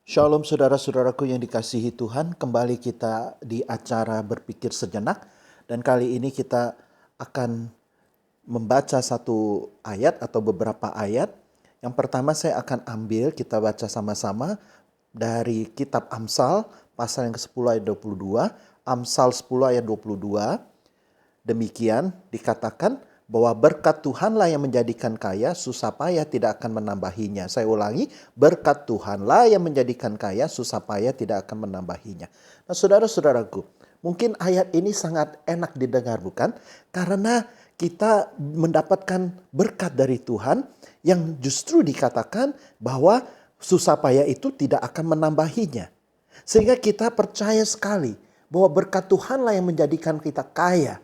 Shalom saudara-saudaraku yang dikasihi Tuhan, kembali kita di acara berpikir sejenak dan kali ini kita akan membaca satu ayat atau beberapa ayat. Yang pertama saya akan ambil, kita baca sama-sama dari kitab Amsal pasal yang ke-10 ayat 22, Amsal 10 ayat 22. Demikian dikatakan bahwa berkat Tuhanlah yang menjadikan kaya, susah payah tidak akan menambahinya. Saya ulangi, berkat Tuhanlah yang menjadikan kaya, susah payah tidak akan menambahinya. Nah saudara-saudaraku, mungkin ayat ini sangat enak didengar bukan? Karena kita mendapatkan berkat dari Tuhan yang justru dikatakan bahwa susah payah itu tidak akan menambahinya. Sehingga kita percaya sekali bahwa berkat Tuhanlah yang menjadikan kita kaya.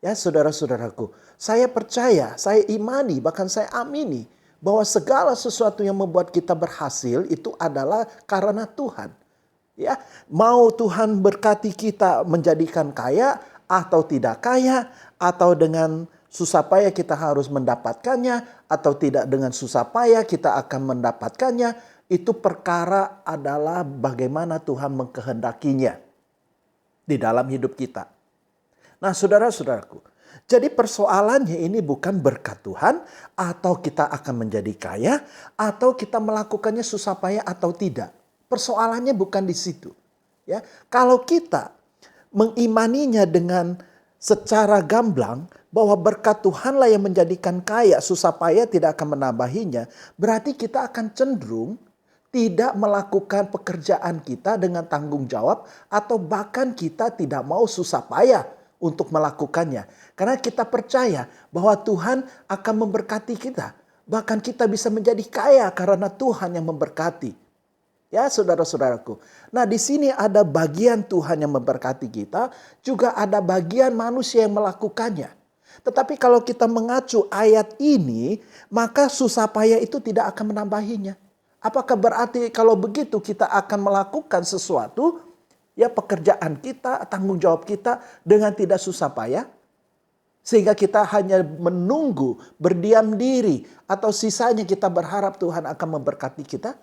Ya saudara-saudaraku, saya percaya, saya imani, bahkan saya amini bahwa segala sesuatu yang membuat kita berhasil itu adalah karena Tuhan. Ya, mau Tuhan berkati kita menjadikan kaya atau tidak kaya, atau dengan susah payah kita harus mendapatkannya, atau tidak dengan susah payah kita akan mendapatkannya, itu perkara adalah bagaimana Tuhan mengkehendakinya di dalam hidup kita. Nah saudara-saudaraku, jadi persoalannya ini bukan berkat Tuhan atau kita akan menjadi kaya atau kita melakukannya susah payah atau tidak. Persoalannya bukan di situ. Ya, kalau kita mengimaninya dengan secara gamblang bahwa berkat Tuhanlah yang menjadikan kaya, susah payah tidak akan menambahinya, berarti kita akan cenderung tidak melakukan pekerjaan kita dengan tanggung jawab atau bahkan kita tidak mau susah payah untuk melakukannya. Karena kita percaya bahwa Tuhan akan memberkati kita. Bahkan kita bisa menjadi kaya karena Tuhan yang memberkati. Ya saudara-saudaraku. Nah di sini ada bagian Tuhan yang memberkati kita. Juga ada bagian manusia yang melakukannya. Tetapi kalau kita mengacu ayat ini, maka susah payah itu tidak akan menambahinya. Apakah berarti kalau begitu kita akan melakukan sesuatu, ya pekerjaan kita, tanggung jawab kita dengan tidak susah payah? Sehingga kita hanya menunggu, berdiam diri, atau sisanya kita berharap Tuhan akan memberkati kita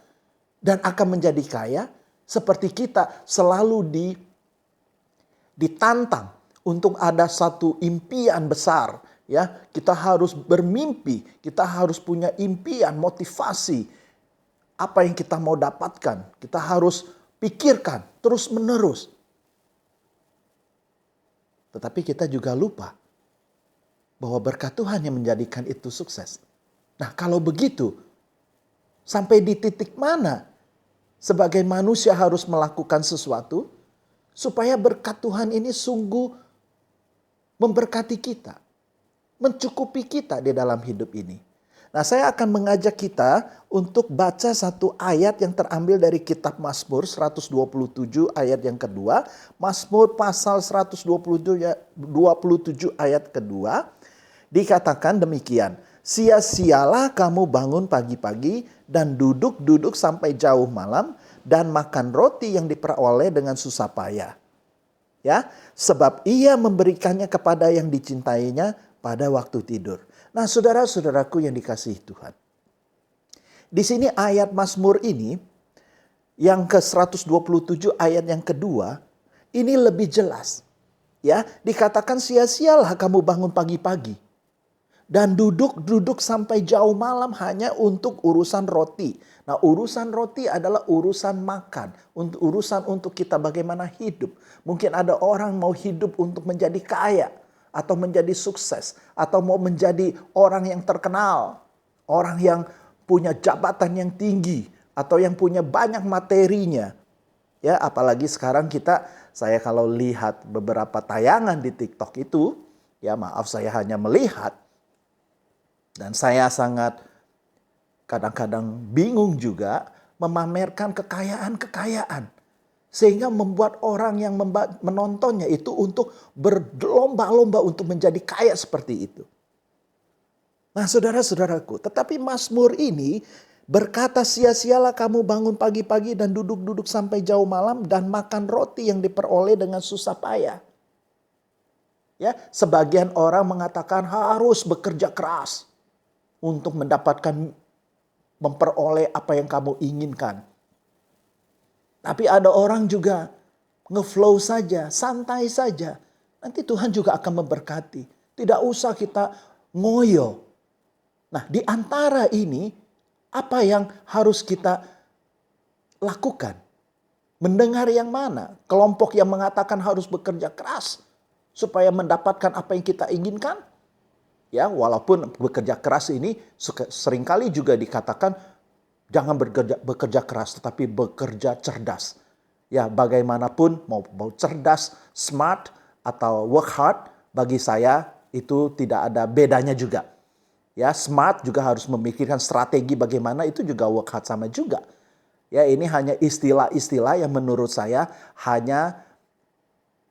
dan akan menjadi kaya, seperti kita selalu ditantang untuk ada satu impian besar. Ya, kita harus bermimpi, kita harus punya impian, motivasi. Apa yang kita mau dapatkan, kita harus pikirkan terus menerus. Tetapi kita juga lupa bahwa berkat Tuhan yang menjadikan itu sukses. Nah kalau begitu, sampai di titik mana sebagai manusia harus melakukan sesuatu supaya berkat Tuhan ini sungguh memberkati kita, mencukupi kita di dalam hidup ini. Nah saya akan mengajak kita untuk baca satu ayat yang terambil dari kitab Mazmur 127 ayat yang kedua. Mazmur pasal 127 ayat kedua. Dikatakan demikian. Sia-sialah kamu bangun pagi-pagi dan duduk-duduk sampai jauh malam dan makan roti yang diperoleh dengan susah payah. Ya, sebab ia memberikannya kepada yang dicintainya pada waktu tidur. Nah, saudara-saudaraku yang dikasihi Tuhan. Di sini ayat Mazmur ini yang ke-127 ayat yang kedua ini lebih jelas. Ya, dikatakan sia-sialah kamu bangun pagi-pagi dan duduk-duduk sampai jauh malam hanya untuk urusan roti. Nah, urusan roti adalah urusan makan, urusan untuk kita bagaimana hidup. Mungkin ada orang mau hidup untuk menjadi kaya atau menjadi sukses atau mau menjadi orang yang terkenal, orang yang punya jabatan yang tinggi atau yang punya banyak materinya. Ya, apalagi sekarang saya kalau lihat beberapa tayangan di TikTok itu, ya maaf saya hanya melihat dan saya sangat kadang-kadang bingung juga memamerkan kekayaan-kekayaan. Sehingga membuat orang yang menontonnya itu untuk berlomba-lomba untuk menjadi kaya seperti itu. Nah saudara-saudaraku, tetapi Mazmur ini berkata sia-sialah kamu bangun pagi-pagi dan duduk-duduk sampai jauh malam dan makan roti yang diperoleh dengan susah payah. Ya, sebagian orang mengatakan harus bekerja keras untuk memperoleh apa yang kamu inginkan. Tapi ada orang juga ngeflow saja, santai saja. Nanti Tuhan juga akan memberkati. Tidak usah kita ngoyo. Nah, di antara ini apa yang harus kita lakukan? Mendengar yang mana? Kelompok yang mengatakan harus bekerja keras supaya mendapatkan apa yang kita inginkan? Ya, walaupun bekerja keras ini seringkali juga dikatakan jangan bekerja keras, tetapi bekerja cerdas. Ya, bagaimanapun mau cerdas, smart, atau work hard, bagi saya itu tidak ada bedanya juga. Ya, smart juga harus memikirkan strategi bagaimana, itu juga work hard sama juga. Ya, ini hanya istilah-istilah yang menurut saya hanya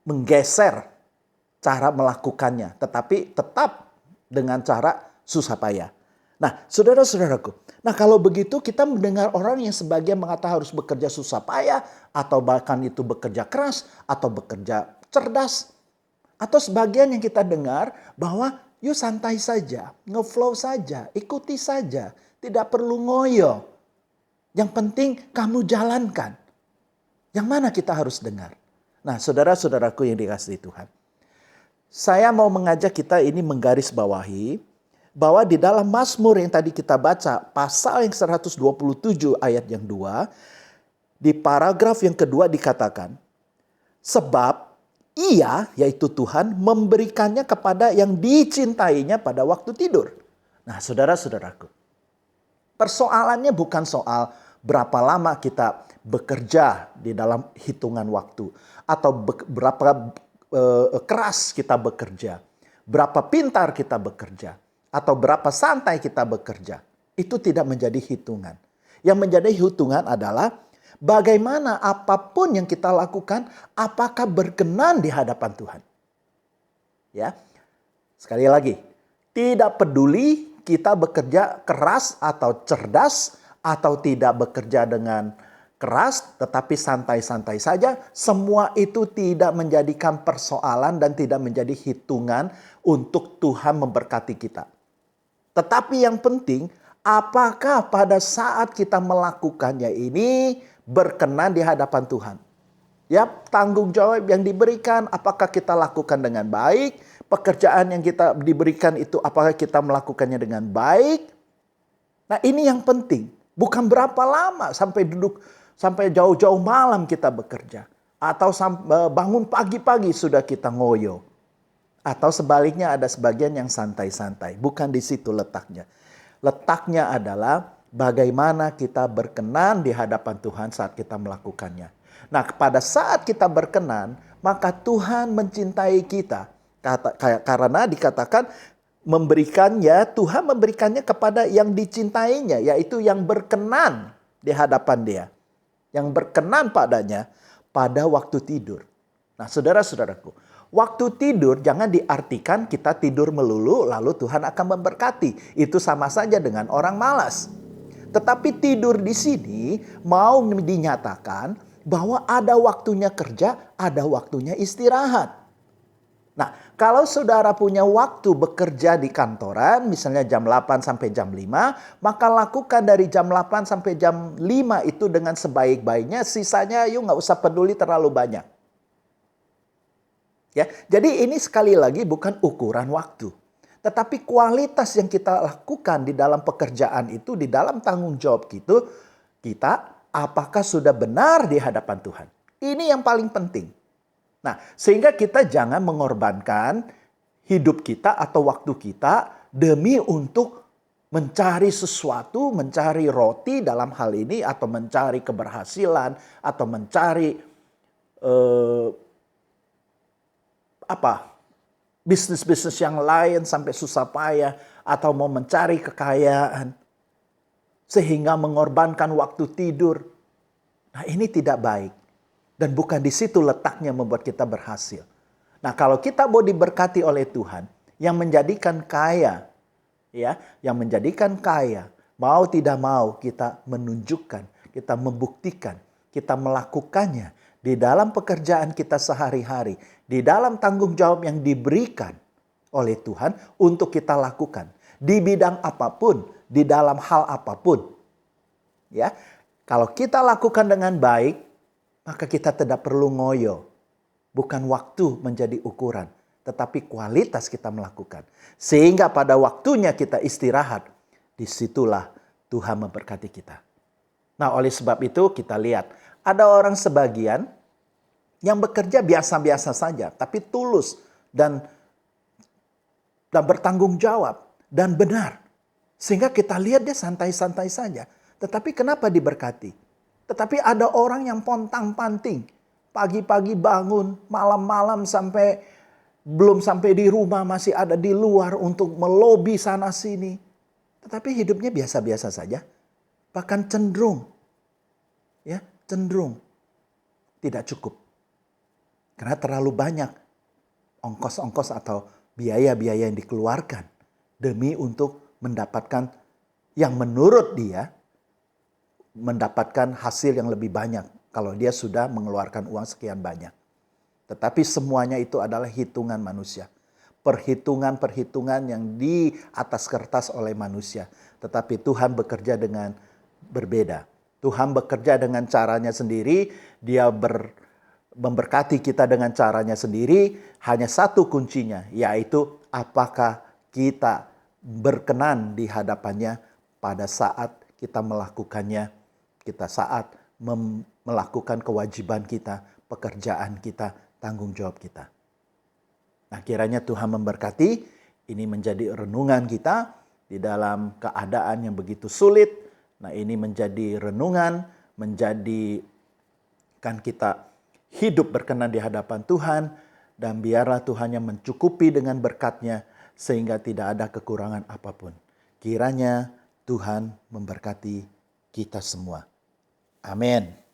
menggeser cara melakukannya, tetapi tetap dengan cara susah payah. Nah, saudara-saudaraku, nah kalau begitu kita mendengar orang yang sebagian mengatakan harus bekerja susah payah, atau bahkan itu bekerja keras, atau bekerja cerdas. Atau sebagian yang kita dengar bahwa yuk santai saja, ngeflow saja, ikuti saja, tidak perlu ngoyo. Yang penting kamu jalankan. Yang mana kita harus dengar? Nah, saudara-saudaraku yang dikasihi Tuhan, saya mau mengajak kita ini menggarisbawahi bahwa di dalam Mazmur yang tadi kita baca, pasal yang 127 ayat yang 2, di paragraf yang kedua dikatakan, sebab Ia, yaitu Tuhan, memberikannya kepada yang dicintainya pada waktu tidur. Nah, saudara-saudaraku, persoalannya bukan soal berapa lama kita bekerja di dalam hitungan waktu, atau berapa keras kita bekerja, berapa pintar kita bekerja, atau berapa santai kita bekerja. Itu tidak menjadi hitungan. Yang menjadi hitungan adalah bagaimana apapun yang kita lakukan, apakah berkenan di hadapan Tuhan. Ya, sekali lagi, tidak peduli kita bekerja keras atau cerdas, atau tidak bekerja dengan keras, tetapi santai-santai saja. Semua itu tidak menjadikan persoalan dan tidak menjadi hitungan untuk Tuhan memberkati kita. Tetapi yang penting, apakah pada saat kita melakukannya ini berkenan di hadapan Tuhan. Ya, tanggung jawab yang diberikan, apakah kita lakukan dengan baik? Pekerjaan yang kita diberikan itu, apakah kita melakukannya dengan baik? Nah, ini yang penting. Bukan berapa lama sampai jauh-jauh malam kita bekerja. Atau bangun pagi-pagi sudah kita ngoyo. Atau sebaliknya ada sebagian yang santai-santai. Bukan di situ letaknya. Letaknya adalah bagaimana kita berkenan di hadapan Tuhan saat kita melakukannya. Nah, pada saat kita berkenan, maka Tuhan mencintai kita. Karena dikatakan Tuhan memberikannya kepada yang dicintainya, yaitu yang berkenan di hadapan Dia. Yang berkenan padanya pada waktu tidur. Nah, saudara-saudaraku, waktu tidur jangan diartikan kita tidur melulu lalu Tuhan akan memberkati. Itu sama saja dengan orang malas. Tetapi tidur di sini mau dinyatakan bahwa ada waktunya kerja, ada waktunya istirahat. Nah, kalau saudara punya waktu bekerja di kantoran, misalnya jam 8 sampai jam 5, maka lakukan dari jam 8 sampai jam 5 itu dengan sebaik-baiknya, sisanya yuk nggak usah peduli terlalu banyak. Ya, jadi ini sekali lagi bukan ukuran waktu. Tetapi kualitas yang kita lakukan di dalam pekerjaan itu, di dalam tanggung jawab kita apakah sudah benar di hadapan Tuhan. Ini yang paling penting. Nah, sehingga kita jangan mengorbankan hidup kita atau waktu kita demi untuk mencari sesuatu, mencari roti dalam hal ini, atau mencari keberhasilan, atau mencari bisnis-bisnis yang lain sampai susah payah, atau mau mencari kekayaan sehingga mengorbankan waktu tidur. Nah, ini tidak baik dan bukan di situ letaknya membuat kita berhasil. Nah, kalau kita mau diberkati oleh Tuhan yang menjadikan kaya, ya, yang menjadikan kaya, mau tidak mau kita menunjukkan, kita membuktikan, kita melakukannya di dalam pekerjaan kita sehari-hari, di dalam tanggung jawab yang diberikan oleh Tuhan untuk kita lakukan di bidang apapun, di dalam hal apapun. Ya, kalau kita lakukan dengan baik, maka kita tidak perlu ngoyo. Bukan waktu menjadi ukuran, tetapi kualitas kita melakukan. Sehingga pada waktunya kita istirahat, disitulah Tuhan memberkati kita. Nah, oleh sebab itu kita lihat, ada orang sebagian yang bekerja biasa-biasa saja, tapi tulus dan bertanggung jawab dan benar. Sehingga kita lihat dia santai-santai saja. Tetapi kenapa diberkati? Tetapi ada orang yang pontang-panting. Pagi-pagi bangun, malam-malam belum sampai di rumah, masih ada di luar untuk melobi sana sini. Tetapi hidupnya biasa-biasa saja. Bahkan cenderung tidak cukup. Karena terlalu banyak ongkos-ongkos atau biaya-biaya yang dikeluarkan demi untuk mendapatkan yang menurut dia mendapatkan hasil yang lebih banyak kalau dia sudah mengeluarkan uang sekian banyak. Tetapi semuanya itu adalah hitungan manusia. Perhitungan-perhitungan yang di atas kertas oleh manusia. Tetapi Tuhan bekerja dengan berbeda. Tuhan bekerja dengan caranya sendiri. Dia memberkati kita dengan caranya sendiri. Hanya satu kuncinya, yaitu apakah kita berkenan di hadapannya pada saat kita melakukannya. Kita saat melakukan kewajiban kita, pekerjaan kita, tanggung jawab kita. Nah, kiranya Tuhan memberkati. Ini menjadi renungan kita di dalam keadaan yang begitu sulit. Nah, ini menjadi renungan, menjadikan kita hidup berkenan di hadapan Tuhan. Dan biarlah Tuhan yang mencukupi dengan berkat-Nya sehingga tidak ada kekurangan apapun. Kiranya Tuhan memberkati kita semua. Amin.